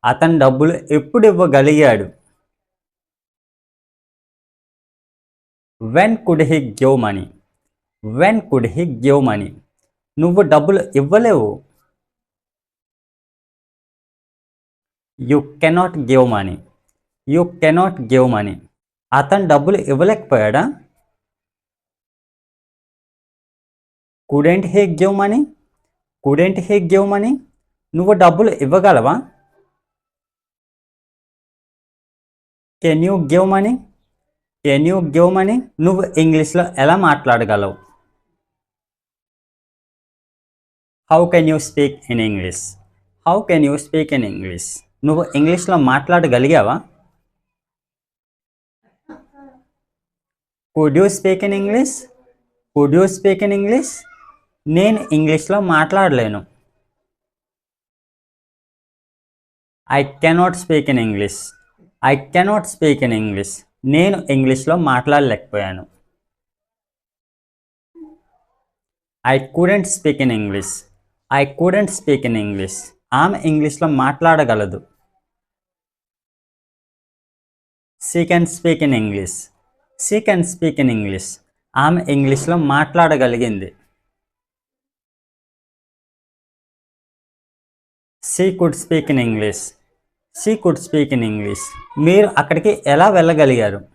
అతను డబ్బులు ఎప్పుడు ఇవ్వగలిగాడు? When could he give money? When could he give money? నువ్వు డబ్బులు ఇవ్వలేవు. You cannot give money. You cannot give money. అతను డబ్బులు ఇవ్వలేకపోయాడా? Couldn't he give money? Couldn't he give money? నువ్వు డబ్బులు ఇవ్వగలవా? Can you give money? Can you give money? నువ్వు ఇంగ్లీష్లో ఎలా మాట్లాడగలవు? How can you speak in English? How can you speak in English? నువ్వు ఇంగ్లీష్లో మాట్లాడగలిగావా? Could you speak in English? Could you speak in English? నేను ఇంగ్లీష్లో మాట్లాడలేను. I cannot speak in English. I cannot speak in English. నేను ఇంగ్లీష్లో మాట్లాడలేకపోయాను. I couldn't speak in English. I couldn't speak in English. ఆమె ఇంగ్లీష్లో మాట్లాడగలదు. She can speak in English. She can speak in English. ఆమె ఇంగ్లీష్లో మాట్లాడగలిగింది. She could speak in English. She could speak in English. మీరు అక్కడికి ఎలా వెళ్ళగలిగారు?